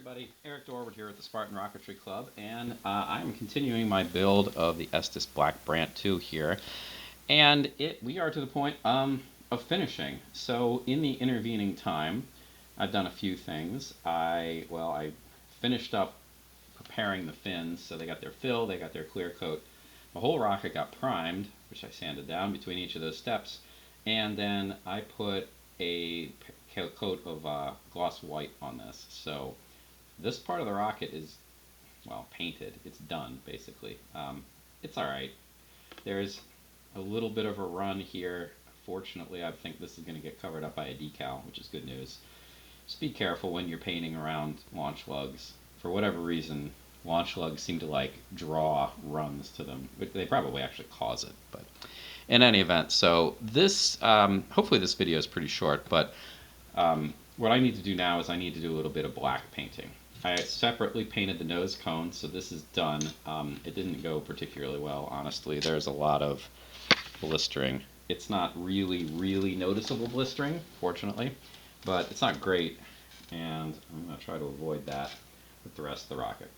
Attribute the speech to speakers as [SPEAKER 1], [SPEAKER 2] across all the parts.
[SPEAKER 1] everybody, Eric Dorward here at the Spartan Rocketry Club, and I'm continuing my build of the Estes Black Brant II here, and we are to the point of finishing. So in the intervening time, I've done a few things. I finished up preparing the fins, so they got their fill, they got their clear coat. The whole rocket got primed, which I sanded down between each of those steps, and then I put a coat of gloss white on this. So this part of the rocket is, well, painted. It's done, basically. It's alright. There's a little bit of a run here. Fortunately, I think this is going to get covered up by a decal, which is good news. Just be careful when you're painting around launch lugs. For whatever reason, launch lugs seem to draw runs to them. They probably actually cause it, but in any event, so this, hopefully this video is pretty short, but what I need to do now is I need to do a little bit of black painting. I separately painted the nose cone, so this is done. It didn't go particularly well, honestly. There's a lot of blistering. It's not really noticeable blistering, fortunately, but it's not great, and I'm going to try to avoid that with the rest of the rocket.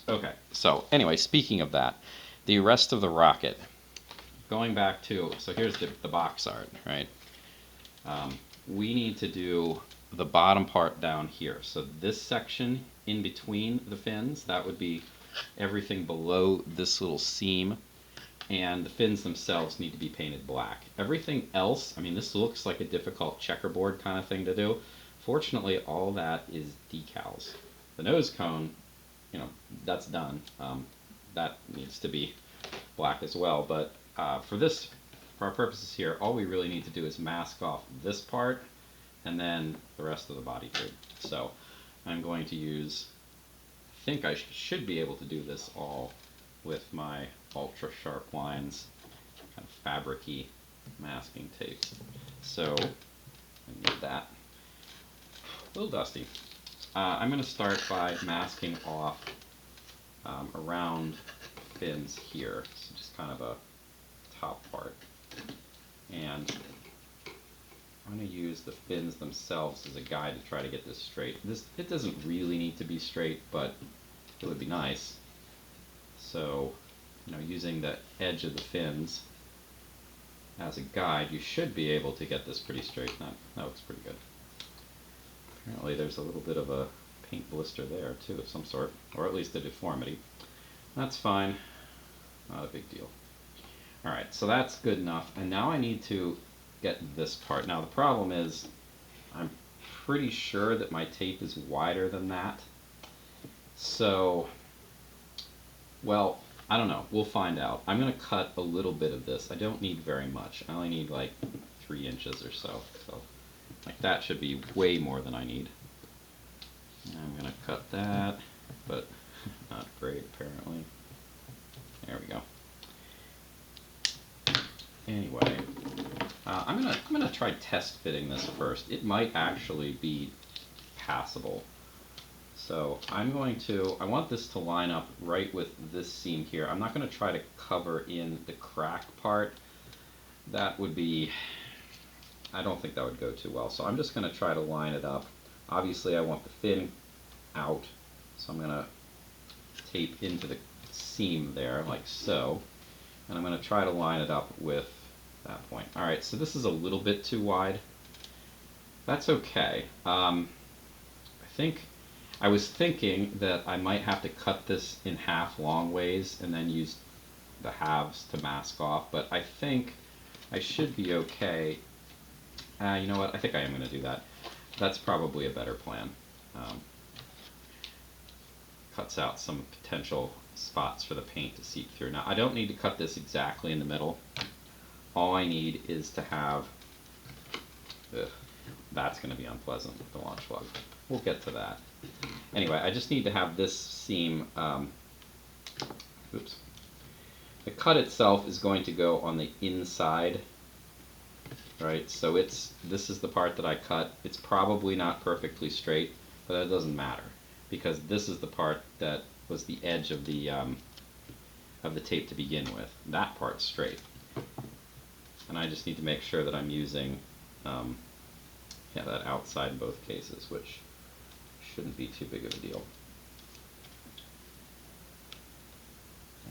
[SPEAKER 1] Okay, so anyway, speaking of that, the rest of the rocket, going back to, so here's the box art, right? We need to do the bottom part down here. So this section in between the fins, that would be everything below this little seam, and the fins themselves need to be painted black. Everything else, I mean, this looks like a difficult checkerboard kind of thing to do. Fortunately, all that is decals. The nose cone, you know, that's done. That needs to be black as well, but for our purposes here, all we really need to do is mask off this part and then the rest of the body tube. So I'm going to use, I think I should be able to do this all with my ultra sharp lines, kind of fabric-y masking tapes. So I need that. A little dusty. I'm going to start by masking off around fins here, so just kind of a top part. And I'm going to use the fins themselves as a guide to try to get this straight. It doesn't really need to be straight, but it would be nice. So, using the edge of the fins as a guide, you should be able to get this pretty straight. That looks pretty good. Apparently there's a little bit of a paint blister there too of some sort, or at least a deformity. That's fine, not a big deal. Alright, so that's good enough, and now I need to get this part. Now the problem is, I'm pretty sure that my tape is wider than that. So, well, I don't know. We'll find out. I'm going to cut a little bit of this. I don't need very much. I only need like 3 inches or so. So, like that should be way more than I need. And I'm going to cut that, but not great apparently. There we go. Anyway, I'm gonna try test fitting this first. It might actually be passable. So I want this to line up right with this seam here. I'm not gonna try to cover in the crack part. That would be, I don't think that would go too well. So I'm just gonna try to line it up. Obviously I want the fin out, so I'm gonna tape into the seam there like so. And I'm going to try to line it up with that point. Alright, so this is a little bit too wide. That's okay. I was thinking that I might have to cut this in half long ways and then use the halves to mask off, but I think I should be okay. You know what, I think I am going to do that. That's probably a better plan. Cuts out some potential spots for the paint to seep through. Now I don't need to cut this exactly in the middle. All I need is to have, that's going to be unpleasant with the launch lug. We'll get to that. Anyway, I just need to have this seam, oops. The cut itself is going to go on the inside, right? So this is the part that I cut. It's probably not perfectly straight, but that doesn't matter, because this is the part that was the edge of the tape to begin with. That part's straight. And I just need to make sure that I'm using that outside in both cases, which shouldn't be too big of a deal.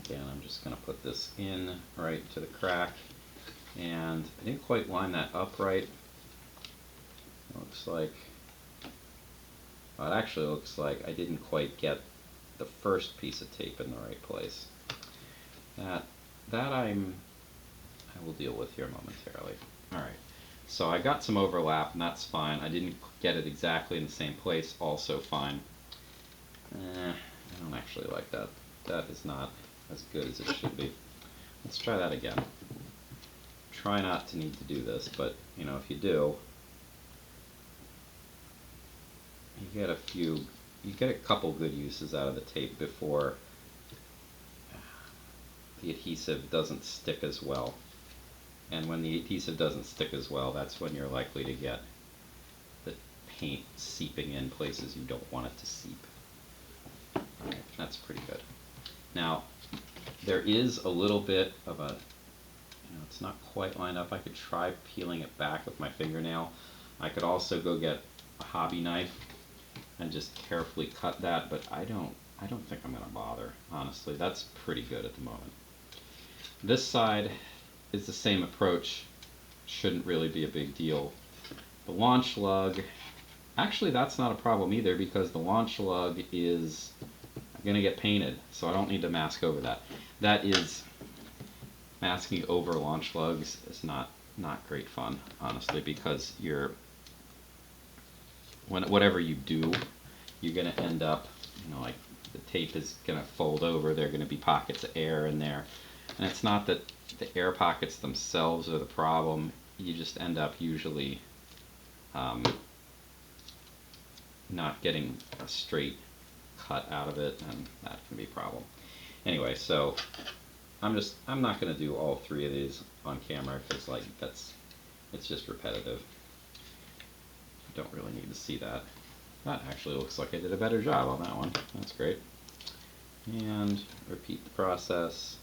[SPEAKER 1] Again, I'm just going to put this in right to the crack, and I didn't quite line that up right. It looks like, well, it actually looks like I didn't quite get the first piece of tape in the right place. That I will deal with here momentarily. Alright, so I got some overlap, and that's fine. I didn't get it exactly in the same place, also fine. I don't actually like that. That is not as good as it should be. Let's try that again. Try not to need to do this, but you know, if you do, you get a couple good uses out of the tape before the adhesive doesn't stick as well. And when the adhesive doesn't stick as well, that's when you're likely to get the paint seeping in places you don't want it to seep. Alright, that's pretty good. Now, there is a little bit of a, it's not quite lined up. I could try peeling it back with my fingernail. I could also go get a hobby knife and just carefully cut that, but I don't think I'm going to bother, honestly. That's pretty good at the moment. This side is the same approach. Shouldn't really be a big deal. The launch lug, actually that's not a problem either, because the launch lug is going to get painted, so I don't need to mask over that. That is, masking over launch lugs is not great fun, honestly, because whatever you do, you're going to end up, like the tape is going to fold over, there are going to be pockets of air in there. And it's not that the air pockets themselves are the problem, you just end up usually not getting a straight cut out of it, and that can be a problem. Anyway, so I'm not going to do all three of these on camera, because it's just repetitive. You don't really need to see that. That actually looks like I did a better job on that one. That's great. And repeat the process.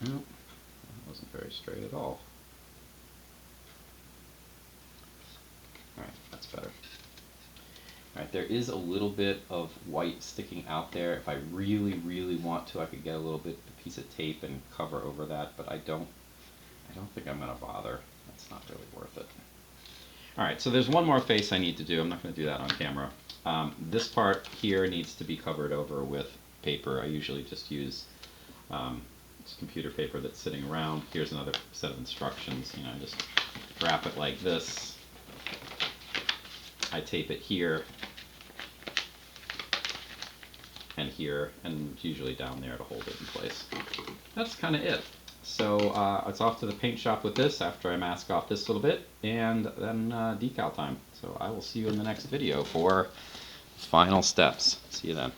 [SPEAKER 1] Nope, that wasn't very straight at all. Alright, that's better. Alright, there is a little bit of white sticking out there. If I really, really want to, I could get a piece of tape and cover over that, but I don't think I'm going to bother. That's not really worth it. Alright, so there's one more face I need to do. I'm not going to do that on camera. This part here needs to be covered over with paper. I usually just use computer paper that's sitting around. Here's another set of instructions. Just wrap it like this. I tape it here and here, and usually down there to hold it in place. That's kind of it. So it's off to the paint shop with this after I mask off this little bit, and then decal time. So I will see you in the next video for final steps. See you then.